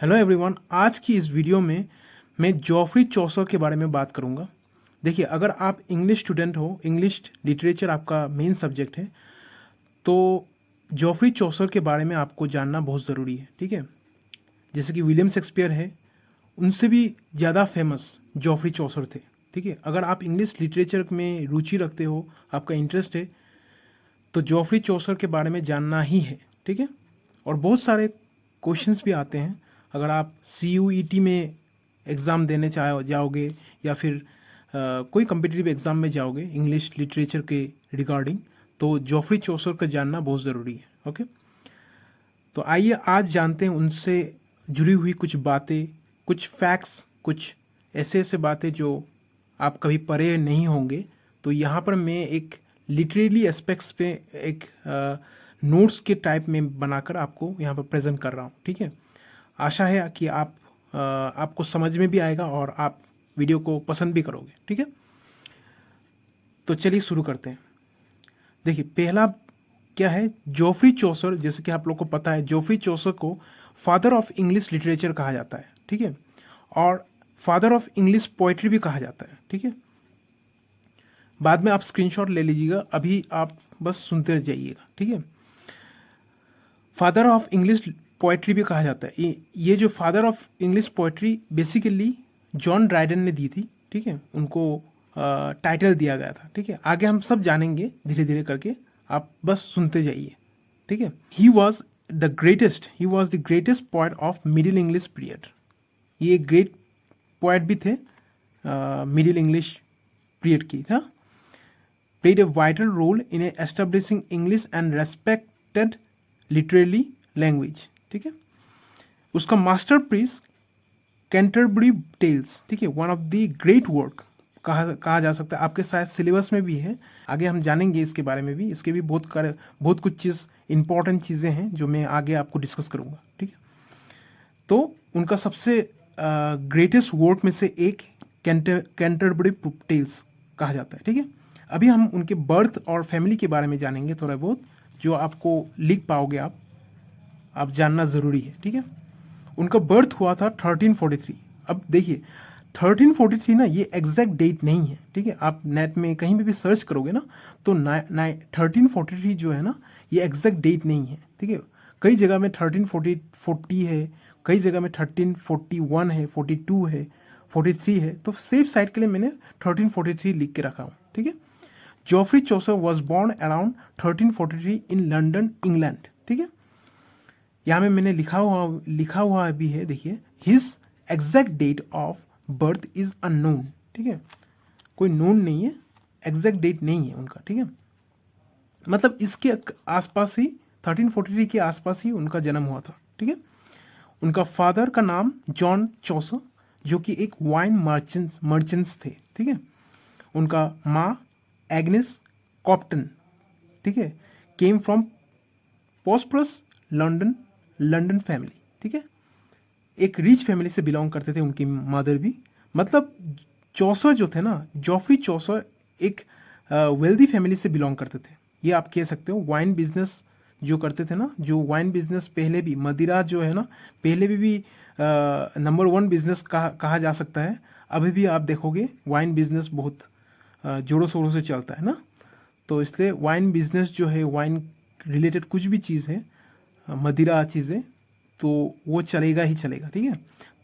Hello everyone, आज की इस वीडियो में मैं जॉफ्री चौसर के बारे में बात करूंगा। देखिए, अगर आप इंग्लिश स्टूडेंट हो, इंग्लिश लिटरेचर आपका मेन सब्जेक्ट है, तो जॉफ्री चौसर के बारे में आपको जानना बहुत ज़रूरी है। ठीक है, जैसे कि विलियम शेक्सपियर है, उनसे भी ज़्यादा फेमस जॉफ्री चौसर थे। ठीक है, अगर आप इंग्लिश लिटरेचर में रुचि रखते हो, आपका इंटरेस्ट है, तो जॉफ्री चौसर के बारे में जानना ही है। ठीक है, और बहुत सारे क्वेश्चंस भी आते हैं। अगर आप CUET में एग्ज़ाम देने जाओगे या फिर कोई कम्पिटिटिव एग्ज़ाम में जाओगे इंग्लिश लिटरेचर के रिगार्डिंग, तो जॉफ्री चौसर का जानना बहुत ज़रूरी है। ओके, तो आइए आज जानते हैं उनसे जुड़ी हुई कुछ बातें, कुछ फैक्ट्स, कुछ ऐसे ऐसे बातें जो आप कभी पढ़े नहीं होंगे। तो यहाँ पर मैं एक लिटरेली एस्पेक्ट्स पे एक नोट्स के टाइप में बनाकर आपको यहाँ पर प्रेजेंट कर रहा हूँ। ठीक है, आशा है कि आपको समझ में भी आएगा और आप वीडियो को पसंद भी करोगे। ठीक है, तो चलिए शुरू करते हैं। देखिए, पहला क्या है, जॉफ्री चौसर। जैसे कि आप लोग को पता है, जॉफ्री चौसर को फादर ऑफ इंग्लिश लिटरेचर कहा जाता है। ठीक है, और फादर ऑफ इंग्लिश पोइट्री भी कहा जाता है। ठीक है, बाद में आप स्क्रीनशॉट ले लीजिएगा, अभी आप बस सुनते रह जाइएगा। ठीक है, फादर ऑफ इंग्लिश पोइट्री भी कहा जाता है। ये जो father of English poetry basically John Dryden ने दी थी। ठीक है, उनको टाइटल दिया गया था। ठीक है, आगे हम सब जानेंगे धीरे धीरे करके, आप बस सुनते जाइए। ठीक है, he was the greatest poet of middle English period. ये एक ग्रेट पोएट भी थे मिडिल इंग्लिश पीरियड की था। played a vital role in establishing English and respected literary language। ठीक है, उसका मास्टरपीस कैंटरबरी टेल्स, ठीक है, one of the great work कहा जा सकता है। आपके शायद सिलेबस में भी है, आगे हम जानेंगे इसके बारे में भी। इसके भी बहुत कुछ चीज़ इंपॉर्टेंट चीज़ें हैं जो मैं आगे आपको डिस्कस करूँगा। ठीक है, तो उनका सबसे ग्रेटेस्ट वर्क में से एक कैंटरबरी टेल्स कहा जाता है। ठीक है, अभी हम उनके बर्थ और फैमिली के बारे में जानेंगे थोड़ा बहुत, जो आपको लिख पाओगे आप जानना ज़रूरी है। ठीक है, उनका बर्थ हुआ था 1343। अब देखिए, 1343 ना, ये एग्जैक्ट डेट नहीं है। ठीक है, आप नेट में कहीं भी सर्च करोगे ना, तो 1343 जो है ना, ये एग्जैक्ट डेट नहीं है। ठीक है, कई जगह में 1340 है, कई जगह में 1341 है, 42 है, 43 है। तो सेफ साइड के लिए मैंने 1343 लिख के रखा हूँ। ठीक है, Geoffrey Chaucer was born around 1343 in London, England. ठीक है, यहाँ में मैंने लिखा हुआ भी है, देखिए, his exact date of birth is unknown. ठीक है, कोई नोन नहीं है, एग्जैक्ट डेट नहीं है उनका। ठीक है, मतलब इसके आसपास ही 1343 के आसपास ही उनका जन्म हुआ था। ठीक है, उनका फादर का नाम जॉन चौसर, जो कि एक वाइन मर्चेंट्स थे। ठीक है, उनका माँ एग्नेस कॉप्टन, ठीक है, केम फ्रॉम पॉस्परस लंदन फैमिली। ठीक है, एक रिच फैमिली से बिलोंग करते थे उनकी मदर भी। मतलब चौसर जो थे ना, जॉफ्री चौसर एक वेल्दी फैमिली से बिलोंग करते थे, ये आप कह सकते हो। वाइन बिजनेस जो करते थे ना, जो वाइन बिजनेस पहले भी, मदिरा जो है ना, पहले भी नंबर 1 बिजनेस कहा जा सकता है। अभी भी आप देखोगे वाइन बिजनेस बहुत जोरों शोरों से चलता है ना। तो इसलिए वाइन बिजनेस जो है, वाइन रिलेटेड कुछ भी चीज़ है, मदिरा चीज़ें, तो वो चलेगा ही चलेगा। ठीक है,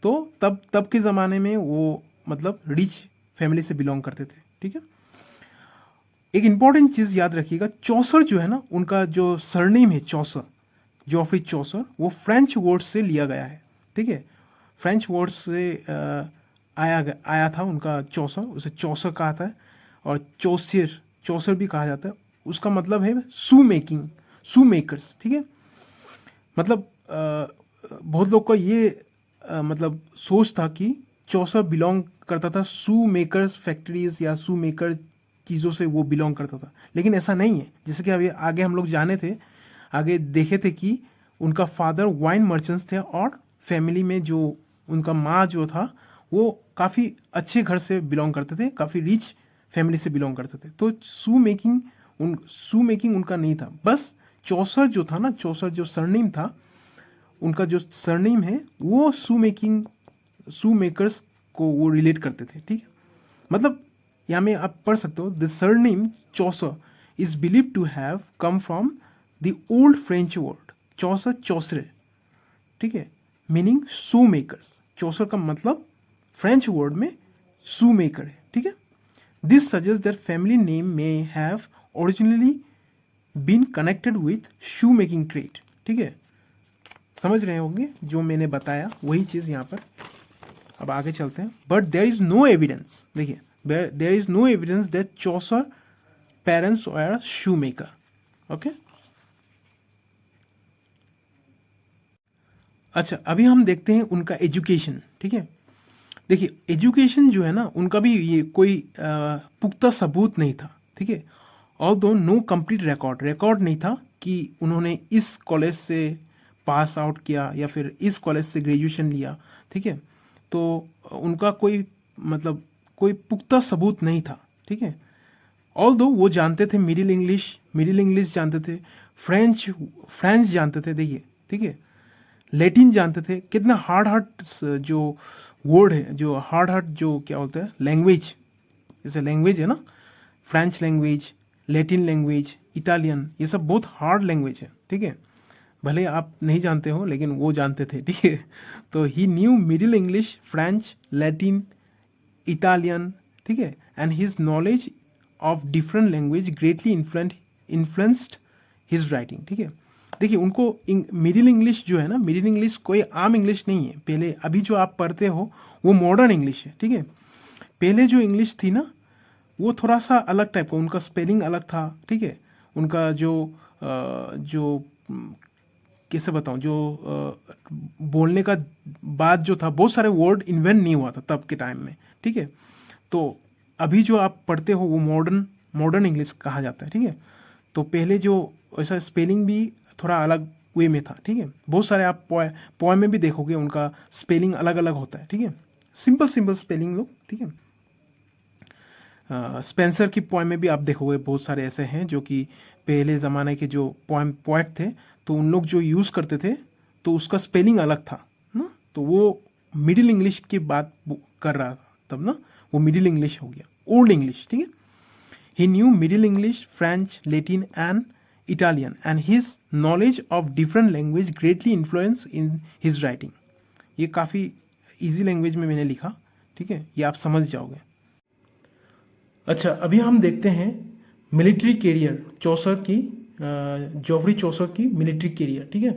तो तब के ज़माने में वो मतलब रिच फैमिली से बिलोंग करते थे। ठीक है, एक इम्पॉर्टेंट चीज़ याद रखिएगा, चौसर जो है ना, उनका जो सरनेम है चौसर, जॉफ्री चौसर, वो फ्रेंच वर्ड से लिया गया है। ठीक है, फ्रेंच वर्ड से आया था उनका चौसर, उसे चौसर कहा था। और चौसर भी कहा जाता है। उसका मतलब है शू मेकर्स। ठीक है, मतलब बहुत लोग का ये मतलब सोच था कि चौसर बिलोंग करता था शू मेकर्स फैक्ट्रीज या शू मेकर चीज़ों से वो बिलोंग करता था, लेकिन ऐसा नहीं है। जैसे कि अभी आगे हम लोग जाने थे, आगे देखे थे कि उनका फादर वाइन मर्चेंट्स थे, और फैमिली में जो उनका माँ जो था, वो काफ़ी अच्छे घर से बिलोंग करते थे, काफ़ी रिच फैमिली से बिलोंग करते थे। तो शू मेकिंग उनका नहीं था। बस चौसर जो था ना, चौसर जो सरनेम था, उनका जो सरनेम है वो शू मेकर्स को वो रिलेट करते थे, ठीक है। मतलब यहाँ में आप पढ़ सकते हो, the surname Chaucer is believe to have come from the old French word Chaucer chaucier, ठीक है, मीनिंग शू मेकर्स। चौसर का मतलब फ्रेंच वर्ड में शू मेकर है, ठीक है। This suggest that family name may have originally been connected with shoe making trade, ठीक है। समझ रहे होंगे जो मैंने बताया वही चीज़ यहाँ पर। अब आगे चलते हैं। But there is no evidence, देखिए there is no evidence that Chaucer parents were shoe maker, okay. अच्छा, अभी हम देखते हैं उनका एजुकेशन, ठीक है। देखिए एजुकेशन जो है ना, उनका भी ये कोई पुख्ता सबूत नहीं था, ठीक है। ऑल्दो नो कंप्लीट रिकॉर्ड नहीं था कि उन्होंने इस कॉलेज से पास आउट किया या फिर इस कॉलेज से ग्रेजुएशन लिया, ठीक है। तो उनका कोई मतलब कोई पुख्ता सबूत नहीं था, ठीक है। ऑल्दो वो जानते थे मिडिल इंग्लिश जानते थे, फ्रेंच जानते थे, देखिए, ठीक है, लैटिन जानते थे। कितना हार्ड जो वर्ड है, जो हार्ड जो क्या बोलते हैं लैंग्वेज, जैसे लैंग्वेज है ना, French language, Latin language, Italian, ये सब बहुत हार्ड लैंग्वेज है, ठीक है। भले आप नहीं जानते हो लेकिन वो जानते थे, ठीक है। तो he knew Middle English, French, Latin, Italian, ठीक है, and his knowledge of different language greatly influenced his writing, ठीक है। देखिए उनको मिडिल इंग्लिश जो है ना, मिडिल इंग्लिश कोई आम इंग्लिश नहीं है। पहले अभी जो आप पढ़ते हो वो मॉडर्न इंग्लिश है, ठीक है। पहले जो इंग्लिश थी ना वो थोड़ा सा अलग टाइप का, उनका स्पेलिंग अलग था, ठीक है। उनका जो कैसे बताऊं, जो बोलने का बात जो था, बहुत सारे वर्ड इन्वेंट नहीं हुआ था तब के टाइम में, ठीक है। तो अभी जो आप पढ़ते हो वो मॉडर्न इंग्लिश कहा जाता है, ठीक है। तो पहले जो ऐसा स्पेलिंग भी थोड़ा अलग वे में था, ठीक है। बहुत सारे आप पोएम में भी देखोगे उनका स्पेलिंग अलग अलग होता है, ठीक है। सिंपल स्पेलिंग लोग, ठीक है। स्पेंसर की पोएम में भी आप देखोगे बहुत सारे ऐसे हैं जो कि पहले ज़माने के जो पोएट थे, तो उन लोग जो यूज़ करते थे तो उसका स्पेलिंग अलग था ना, तो वो मिडिल इंग्लिश की बात कर रहा था तब ना, वो मिडिल इंग्लिश हो गया, ओल्ड इंग्लिश, ठीक है। He knew Middle English, French, Latin and Italian and his knowledge of different language greatly influence in his writing. ये काफ़ी ईजी लैंग्वेज में मैंने लिखा, ठीक है, ये आप समझ जाओगे। अच्छा, अभी हम देखते हैं मिलिट्री कैरियर चौसर की, जॉफरी चौसर की मिलिट्री कैरियर, ठीक है।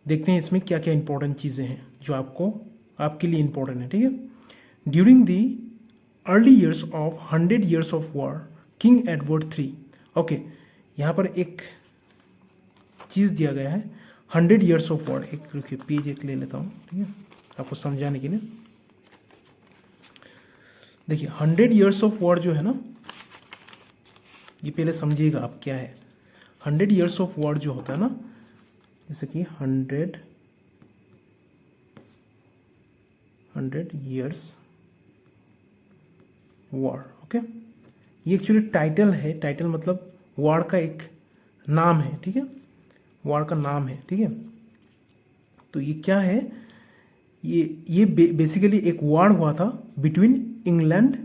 देखते हैं इसमें क्या क्या इंपॉर्टेंट चीज़ें हैं जो आपके लिए इंपॉर्टेंट है, ठीक है। During the early years of 100 years of war, king Edward III, okay, यहाँ पर एक चीज़ दिया गया है 100 ईयर्स ऑफ वॉर। एक रुकिए, पेज एक ले लेता हूँ, ठीक है, आपको समझाने के लिए। देखिए 100 ईयर्स ऑफ वॉर जो है ना, ये पहले समझिएगा आप क्या है। 100 ईयर्स ऑफ वॉर जो होता है ना, जैसे कि 100 ईयर्स वॉर, ओके, ये एक्चुअली टाइटल है। टाइटल मतलब वॉर का एक नाम है, ठीक है, वॉर का नाम है, ठीक है। तो ये क्या है, ये बेसिकली एक वॉर हुआ था बिटवीन इंग्लैंड,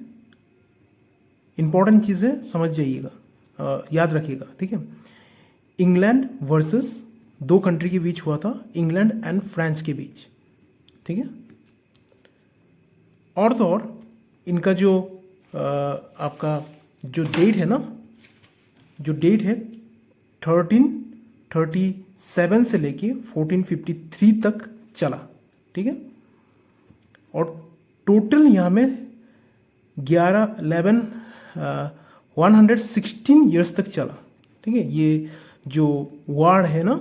इंपॉर्टेंट चीज़ है, समझ जाइएगा, याद रखिएगा, ठीक है। इंग्लैंड वर्सेस दो कंट्री के बीच हुआ था, इंग्लैंड एंड फ्रांस के बीच, ठीक है। और तो और इनका जो आपका जो डेट है ना, जो डेट है 1337 से लेके 1453 तक चला, ठीक है। और टोटल यहाँ में 116 ईयर्स तक चला, ठीक है। ये जो वॉर है ना,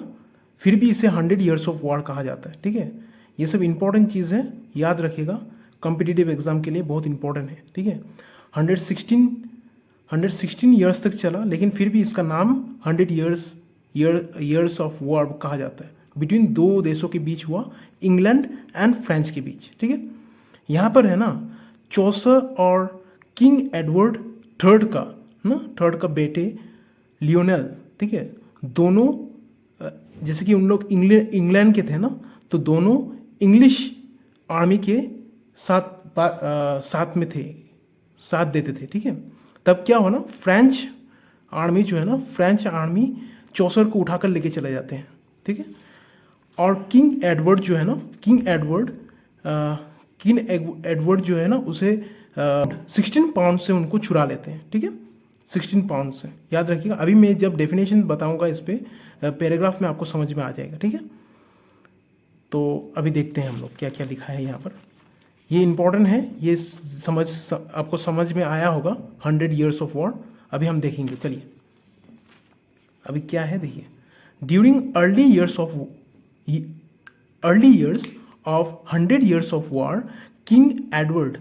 फिर भी इसे 100 ईयर्स ऑफ वॉर कहा जाता है, ठीक है। ये सब इंपॉर्टेंट चीज़ है, याद रखिएगा, कॉम्पिटिटिव एग्जाम के लिए बहुत इंपॉर्टेंट है, ठीक है। 116 ईयर्स तक चला, लेकिन फिर भी इसका नाम 100 ईयर्स ऑफ वॉर कहा जाता है। बिटवीन दो देशों के बीच हुआ, इंग्लैंड एंड फ्रांस के बीच, ठीक है। यहाँ पर है ना चौसर और किंग एडवर्ड थर्ड का बेटे लियोनेल, ठीक है, दोनों जैसे कि उन लोग इंग्लैंड के थे ना, तो दोनों इंग्लिश आर्मी के साथ में थे, साथ देते थे, ठीक है। तब क्या हो ना, फ्रेंच आर्मी जो है ना, फ्रेंच आर्मी चौसर को उठाकर लेके चले जाते हैं, ठीक है। और किंग एडवर्ड जो है ना, किंग एडवर्ड जो है ना, उसे 16 पाउंड से उनको छुड़ा लेते हैं, ठीक है। 16 पाउंड से, याद रखिएगा। अभी मैं जब डेफिनेशन बताऊंगा इस पे पैराग्राफ में, आपको समझ में आ जाएगा, ठीक है। तो अभी देखते हैं हम लोग क्या क्या लिखा है यहाँ पर। ये इंपॉर्टेंट है, ये आपको समझ में आया होगा 100 ईयर्स ऑफ वॉर। अभी हम देखेंगे, चलिए अभी क्या है देखिए। During early years of 100 years of war, king Edward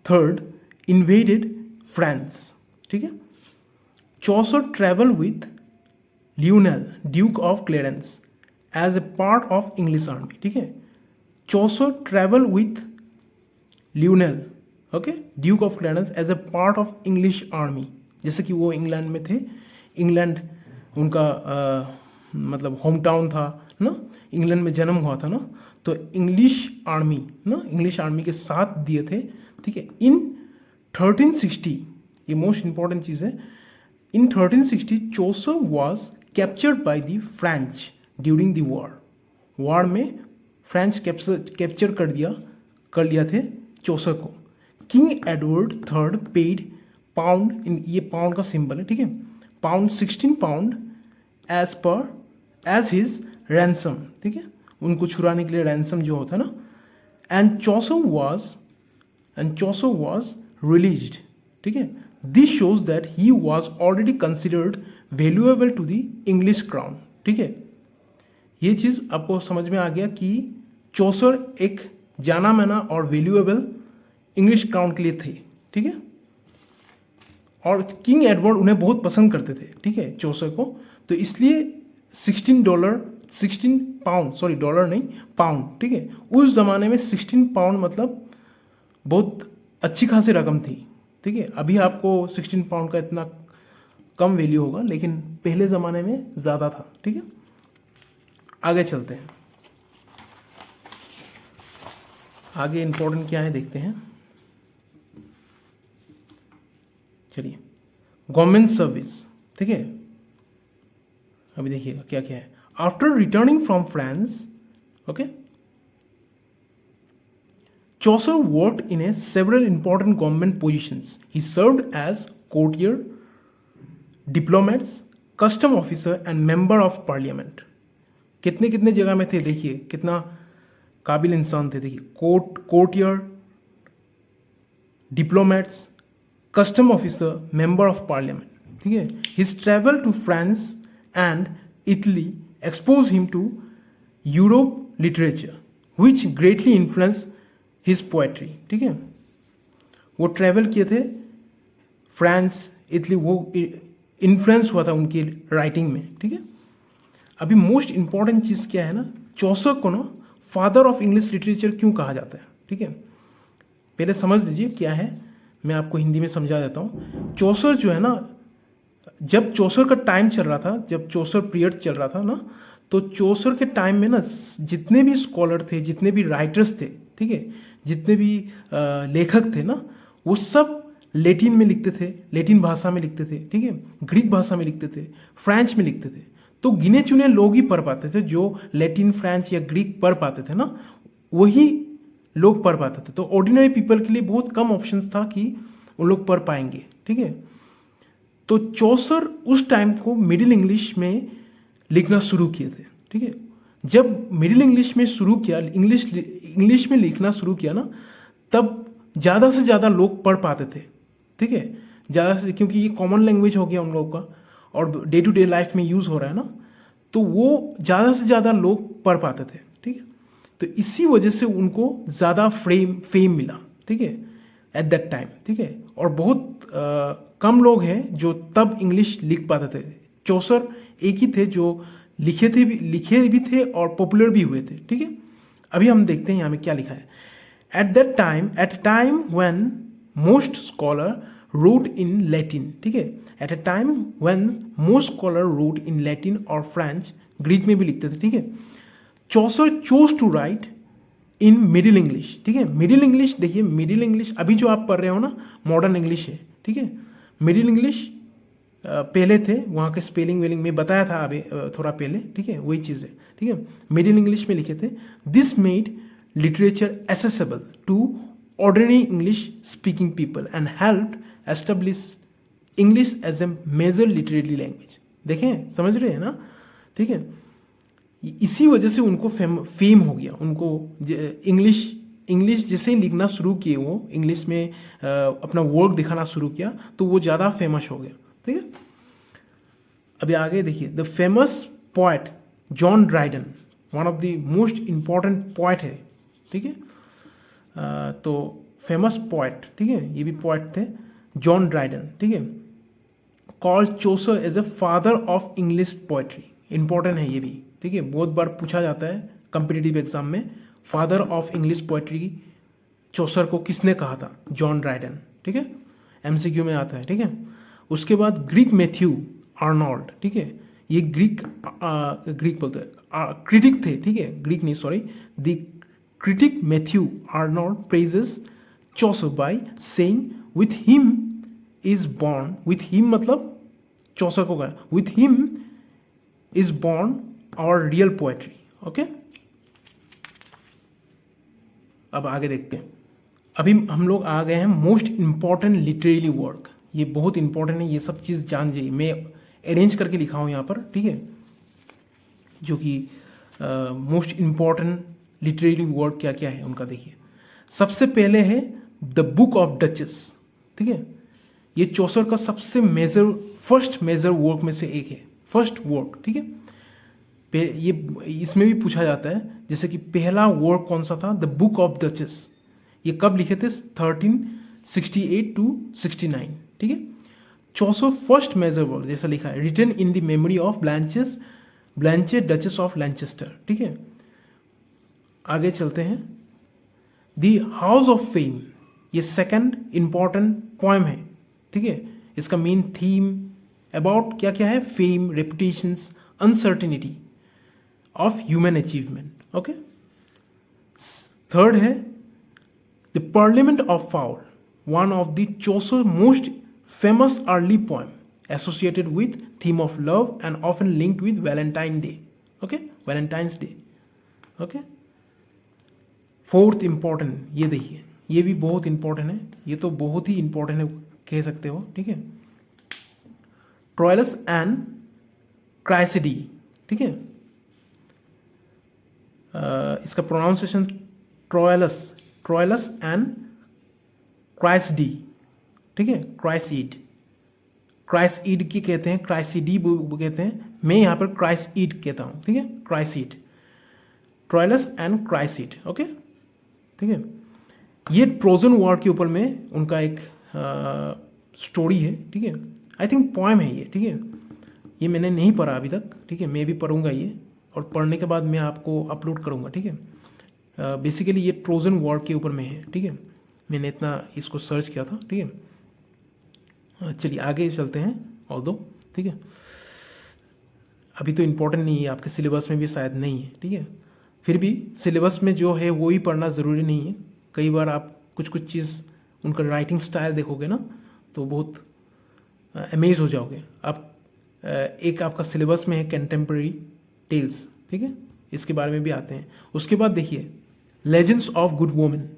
third invaded France, ठीक है। Chaucer travel with Lionel duke of Clarence as a part of English army, ठीक है। Chaucer travel with Lionel, okay, duke of Clarence as a part of English army, जैसे कि वो England में थे, England उनका मतलब होम टाउन था ना, इंग्लैंड में जन्म हुआ था ना, तो इंग्लिश आर्मी ना, इंग्लिश आर्मी के साथ दिए थे, ठीक है। इन 1360, ये मोस्ट इंपॉर्टेंट चीज़ है, in 1360 Chaucer was captured by the French during the war में फ्रेंच कैप्चर कर लिया थे चौसर को। King Edward third paid pound, इन ये पाउंड का सिंबल है, ठीक है, pound 16 pound as his ransom, ठीक है, उनको छुड़ाने के लिए रैंसम जो होता है ना। एंड चौसर वॉज रिलीज्ड, ठीक है। This shows that he was already considered valuable to the English crown, ठीक है। ये चीज़ आपको समझ में आ गया कि चौसर एक जाना माना और वैल्यूएबल इंग्लिश क्राउन के लिए थे, ठीक है। और किंग एडवर्ड उन्हें बहुत पसंद करते थे, ठीक है, चौसर को, तो इसलिए $16 पाउंड, सॉरी डॉलर नहीं, पाउंड, ठीक है। उस ज़माने में 16 पाउंड मतलब बहुत अच्छी खासी रकम थी, ठीक है। अभी आपको 16 पाउंड का इतना कम वैल्यू होगा, लेकिन पहले ज़माने में ज़्यादा था, ठीक है। आगे चलते हैं, आगे इंपॉर्टेंट क्या है देखते हैं, चलिए। गवर्नमेंट सर्विस, ठीक है, अभी देखिएगा क्या क्या है। After returning from France, okay, Chaucer worked in several important government positions. He served as courtier, diplomat, custom officer and member of parliament. कितने कितने जगह में थे देखिए, कितना काबिल इंसान थे देखिए। Courtier, diplomats, custom officer, member of parliament, ठीक है। His travel to France and Italy expose him to Europe literature which greatly influence his poetry, ठीक है। वो ट्रैवल किए थे फ्रांस, इटली, वो इन्फ्लुएंस हुआ था उनकी राइटिंग में, ठीक है। अभी मोस्ट इंपॉर्टेंट चीज़ क्या है ना, चौसर को ना फादर ऑफ इंग्लिश लिटरेचर क्यों कहा जाता है, ठीक है। पहले समझ लीजिए क्या है, मैं आपको हिंदी में समझा देता हूँ। चौसर जो है ना, जब चौसर का टाइम चल रहा था, जब चौसर पीरियड चल रहा था ना, तो चौसर के टाइम में ना जितने भी स्कॉलर थे, जितने भी राइटर्स थे, ठीक है, जितने भी लेखक थे ना, वो सब लैटिन में लिखते थे, लैटिन भाषा में लिखते थे, ठीक है, ग्रीक भाषा में लिखते थे, फ्रेंच में लिखते थे। तो गिने चुने लोग ही पढ़ पाते थे, जो लैटिन, फ्रेंच या ग्रीक पढ़ पाते थे ना, वही लोग पढ़ पाते थे। तो ऑर्डिनरी पीपल के लिए बहुत कम ऑप्शंस था कि उन लोग पढ़ पाएंगे, ठीक है। तो चौसर उस टाइम को मिडिल इंग्लिश में लिखना शुरू किए थे, ठीक है। जब मिडिल इंग्लिश में शुरू किया, इंग्लिश में लिखना शुरू किया ना, तब ज़्यादा से ज़्यादा लोग पढ़ पाते थे, ठीक है, ज़्यादा से, क्योंकि ये कॉमन लैंग्वेज हो गया उन लोगों का और डे टू डे लाइफ में यूज़ हो रहा है ना, तो वो ज़्यादा से ज़्यादा लोग पढ़ पाते थे, ठीक है। तो इसी वजह से उनको ज़्यादा फेम मिला, ठीक है, एट दैट टाइम, ठीक है। और बहुत कम लोग हैं जो तब इंग्लिश लिख पाते थे। चौसर एक ही थे जो लिखे भी थे और पॉपुलर भी हुए थे, ठीक है। अभी हम देखते हैं यहाँ में क्या लिखा है। At time when most scholar wrote in Latin, ठीक है, at a time when most scholar wrote in Latin और फ्रेंच, ग्रीक में भी लिखते थे, ठीक है। Chaucer chose to write in Middle English, ठीक है। मिडिल इंग्लिश, देखिए मिडिल इंग्लिश अभी जो आप पढ़ रहे हो ना मॉडर्न इंग्लिश है, ठीक है। मिडिल इंग्लिश पहले थे, वहाँ के स्पेलिंग वेलिंग में बताया था अभी थोड़ा पहले, ठीक है, वही चीज़ है, ठीक है। मिडिल इंग्लिश में लिखे थे। This made literature accessible to ordinary English speaking people and help establish English as a major literary language. देखें, समझ रहे हैं ना, ठीक है। इसी वजह से उनको फेम हो गया, उनको इंग्लिश जैसे ही लिखना शुरू किए, वो इंग्लिश में अपना वर्क दिखाना शुरू किया तो वो ज़्यादा फेमस हो गया, ठीक है। अभी आगे देखिए, the famous poet John Dryden, one of the most important poet है, ठीक है। तो फेमस पोएट, ठीक है, ये भी पोएट थे, जॉन ड्राइडन, ठीक है। Called Chaucer as a father of English poetry, important है ये भी, ठीक है, बहुत बार पूछा जाता है कम्पिटिटिव एग्जाम में। फादर ऑफ इंग्लिश पोएट्री चौसर को किसने कहा था? जॉन ड्राइडन, ठीक है, एमसीक्यू में आता है, ठीक है। उसके बाद ग्रीक मैथ्यू आर्नोल्ड, ठीक है, ये ग्रीक बोलते हैं, क्रिटिक थे, ठीक है, ग्रीक नहीं, sorry, the critic Matthew Arnold praises Chaucer by saying with him is born, with him मतलब चौसर को कहा, with him is born our real poetry, okay. अब आगे देखते हैं। अभी हम लोग आ गए हैं मोस्ट इंपॉर्टेंट लिटरेरी वर्क, ये बहुत इंपॉर्टेंट है, ये सब चीज़ जान जाइए, मैं अरेंज करके लिखा हूँ यहाँ पर, ठीक है, जो कि मोस्ट इंपॉर्टेंट लिटरेरी वर्क क्या क्या है उनका देखिए। सबसे पहले है द बुक ऑफ डचेस, ठीक है, ये चौसर का सबसे मेजर फर्स्ट मेजर वर्क में से एक है, फर्स्ट वर्क, ठीक है। ये इसमें भी पूछा जाता है, जैसे कि पहला वर्क कौन सा था? द बुक ऑफ डचेस, ये कब लिखे थे? 1368 to 69, ठीक है। चौसर फर्स्ट मेजर वर्क जैसा लिखा है, written in the memory of Blanche duchess of Lancaster, ठीक है। आगे चलते हैं। द हाउस ऑफ फेम, ये सेकंड इंपॉर्टेंट पोएम है, ठीक है। इसका मेन थीम अबाउट क्या क्या है? Fame, reputations, uncertainty of human achievement, okay. Third है the Parliament of Fowl, one of the Chaucer most famous early poem associated with theme of love and often linked with Valentine Day, okay, Valentine's Day, okay। Fourth important, ये देखिए, ये भी बहुत important है, ये तो बहुत ही इंपॉर्टेंट है कह सकते हो, ठीक है। ट्रोइलस एंड क्राइसिडी, ठीक है, इसका प्रोनाउंसिएशन ट्रोइलस एंड क्राइसिडी, ठीक है, क्राइसईड की कहते हैं, क्राइसिडी कहते हैं, मैं यहाँ पर क्राइसईड कहता हूँ, ठीक है, क्राइसईड, ट्रोइलस एंड क्राइसईड, ओके, ठीक है। ये ट्रोजन वॉर के ऊपर में उनका एक स्टोरी है, ठीक है, आई थिंक पोएम है ये, ठीक है, ये मैंने नहीं पढ़ा अभी तक, ठीक है, मैं भी पढ़ूंगा ये, और पढ़ने के बाद मैं आपको अपलोड करूंगा, ठीक है। बेसिकली ये ट्रोजन वॉर के ऊपर में है, ठीक है, मैंने इतना इसको सर्च किया था, ठीक है। चलिए आगे चलते हैं, और दो, ठीक है, अभी तो इम्पोर्टेंट नहीं है, आपके सिलेबस में भी शायद नहीं है, ठीक है, फिर भी सिलेबस में जो है वो ही पढ़ना ज़रूरी नहीं है। कई बार आप कुछ चीज़ उनका राइटिंग स्टाइल देखोगे ना तो बहुत अमेज हो जाओगे आप। एक आपका सिलेबस में है कंटेम्प्रेरी टेल्स, ठीक है, इसके बारे में भी आते हैं। उसके बाद देखिए legends of good women,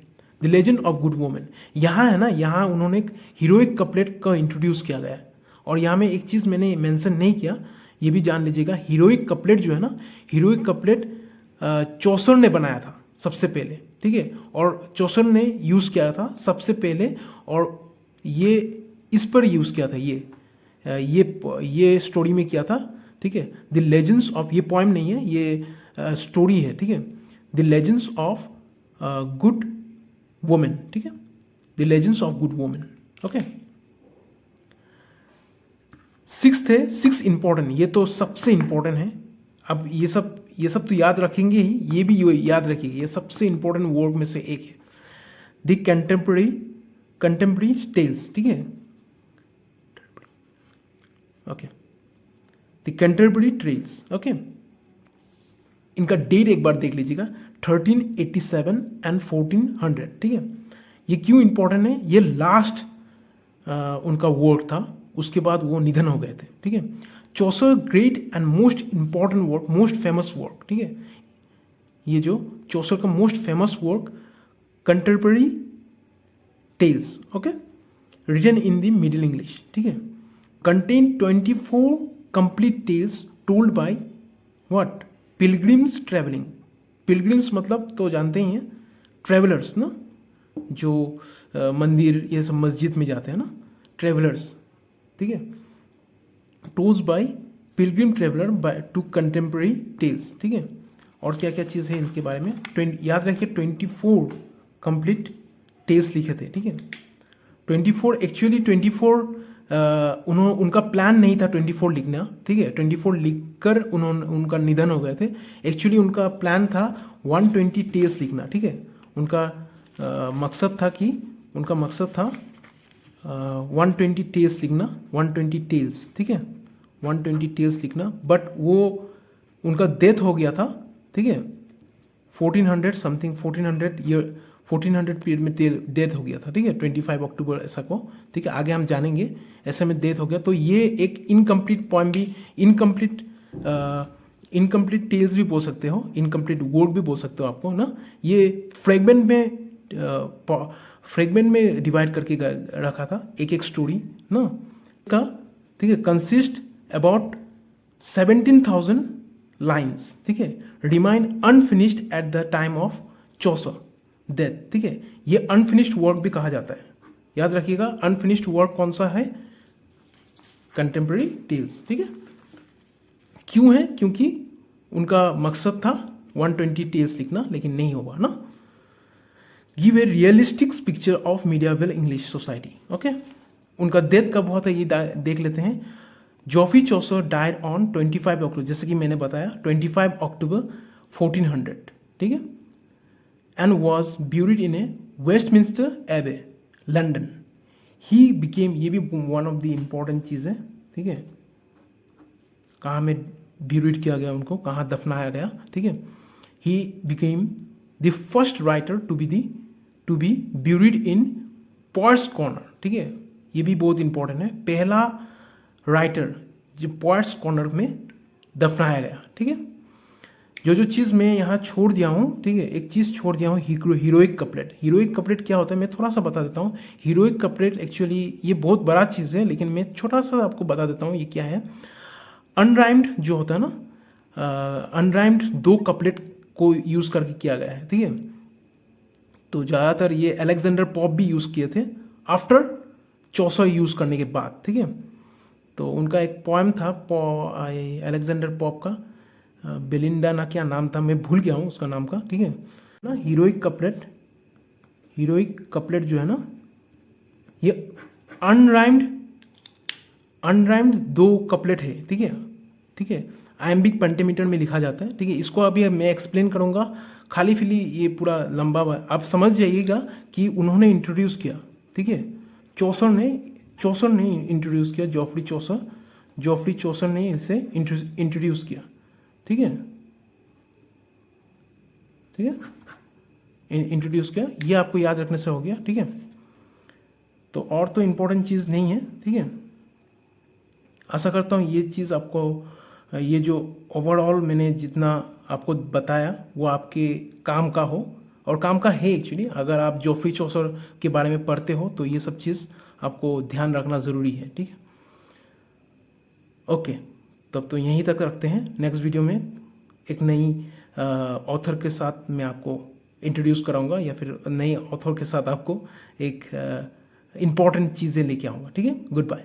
the legend of good women, यहाँ है ना, यहाँ उन्होंने एक हीरोइक कपलेट का इंट्रोड्यूस किया गया है, और यहाँ में एक चीज़ मैंने मेंशन नहीं किया, ये भी जान लीजिएगा, हीरोइक कपलेट जो है ना, हीरोइक कपलेट चौसर ने बनाया था सबसे पहले, ठीक है, और चौसर ने यूज़ किया था सबसे पहले, और ये इस पर यूज़ किया था, ये स्टोरी में किया था, ठीक है। द लेजेंड्स ऑफ, ये पोएम नहीं है, ये स्टोरी है, ठीक है, the legends of good women, ठीक है, the legends of good women, okay. Six important, ये तो सबसे इंपॉर्टेंट है। अब ये सब तो याद रखेंगे ही, ये भी याद रखिए, ये सबसे इंपॉर्टेंट वर्ड में से एक है, द कंटेम्प्रेरी टेल्स, ठीक है, okay, the contemporary tales, okay, इनका डेट एक बार देख लीजिएगा, 1387 एंड 1400, ठीक है। ये क्यों इंपॉर्टेंट है, ये लास्ट उनका वर्क था, उसके बाद वो निधन हो गए थे, ठीक है। Chaucer great and most important work, most famous work, ठीक है। ये जो चौसर का most famous work Canterbury Tales, okay, written in the Middle English, ठीक है, contain 24 complete tales told by what, pilgrims travelling. Pilgrims मतलब तो जानते ही हैं, ट्रेवलर्स ना, जो मंदिर ये सब मस्जिद में जाते हैं ना, ट्रेवलर्स, ठीक है। Told by pilgrim traveller by to contemporary tales, ठीक है। और क्या क्या चीज़ है इनके बारे में, याद रखिए 24 कंप्लीट टेल्स लिखे थे, ठीक है। 24 एक्चुअली 24 उनका प्लान नहीं था 24 लिखना, ठीक है। 24 लिखकर उनका निधन हो गए थे। एक्चुअली उनका प्लान था 120 टेल्स लिखना, ठीक है। उनका मकसद था 120 टेल्स लिखना, 120 टेल्स, ठीक है, 120 टेल्स लिखना। बट वो उनका डेथ हो गया था, ठीक है, 1400 समथिंग, 1400 पीरियड में डेथ हो गया था, ठीक है, 25 अक्टूबर ऐसा को, ठीक है। आगे हम जानेंगे, ऐसे में डेथ हो गया। तो ये एक इनकम्प्लीट पोएम भी, इनकम्प्लीट टेल्स भी बोल सकते हो, इनकम्प्लीट वर्क भी बोल सकते हो आपको ना। ये फ्रेगमेंट में डिवाइड करके रखा था, एक एक स्टोरी ना का, ठीक है। कंसिस्ट अबाउट 17,000 लाइन्स, ठीक है, remain unfinished at the time of Chaucer death, ठीक है। ये अनफिनिश्ड वर्क भी कहा जाता है, याद रखिएगा। अनफिनिश्ड वर्क कौन सा है, कंटेम्पररी टेल्स, ठीक है। क्यों है, क्योंकि उनका मकसद था 120 टेल्स लिखना, लेकिन नहीं होगा ना। Give a realistic picture of medieval English society, okay. उनका डेथ कब हुआ था ये देख लेते हैं। Geoffrey Chaucer died on 25 October, जैसे कि मैंने बताया 25 अक्टूबर 1400, ठीक है, and was buried in a Westminster Abbey, London. He became, ये भी वन ऑफ द इम्पॉर्टेंट चीज़ है, ठीक है, कहाँ में ब्यूरिड किया गया, उनको कहाँ दफनाया गया, ठीक है। He became the first writer to be buried in Poets' Corner, ठीक है। ये भी बहुत इंपॉर्टेंट है, पहला राइटर जो पॉइंट्स कॉर्नर में दफनाया गया, ठीक है। जो चीज़ मैं यहाँ छोड़ दिया हूँ, ठीक है, एक चीज़ छोड़ दिया हूँ, हीरोइक कपलेट। हीरोइक कपलेट क्या होता है मैं थोड़ा सा बता देता हूँ। हीरोइक कपलेट एक्चुअली ये बहुत बड़ा चीज़ है, लेकिन मैं छोटा सा आपको बता देता हूँ ये क्या है। अनराइम्ड जो होता है ना, अनराइम्ड 2 कपलेट को यूज़ करके किया गया है, ठीक है। तो ज़्यादातर ये अलेक्जेंडर पॉप भी यूज़ किए थे आफ्टर चौसर यूज़ करने के बाद, ठीक है। तो उनका एक पोएम था अलेक्जेंडर पॉप का, बेलिंडा ना क्या नाम था, मैं भूल गया हूँ उसका नाम का, ठीक है ना। हीरोइक कपलेट जो है ना, ये अनराइम्ड 2 कपलेट है, ठीक है। आयम्बिक पेंटामीटर में लिखा जाता है, ठीक है। इसको अभी मैं एक्सप्लेन करूँगा, खाली फिली ये पूरा लंबा आप समझ जाइएगा कि उन्होंने इंट्रोड्यूस किया, ठीक है। चौसर ने इंट्रोड्यूस किया, जॉफरी चौसर ने इसे इंट्रोड्यूस किया, ठीक है, इंट्रोड्यूस किया। ये आपको याद रखने से हो गया, ठीक है। तो और तो इम्पोर्टेंट चीज़ नहीं है, ठीक है। आशा करता हूँ ये चीज़ आपको, ये जो ओवरऑल मैंने जितना आपको बताया वो आपके काम का हो, और काम का है एक्चुअली। अगर आप जॉफरी चौसर के बारे में पढ़ते हो तो ये सब चीज़ आपको ध्यान रखना ज़रूरी है, ठीक है। ओके, तब तो यहीं तक रखते हैं। नेक्स्ट वीडियो में एक नई ऑथर के साथ मैं आपको इंट्रोड्यूस कराऊंगा, या फिर नए ऑथर के साथ आपको एक इम्पॉर्टेंट चीज़ें लेके आऊँगा, ठीक है। Good bye.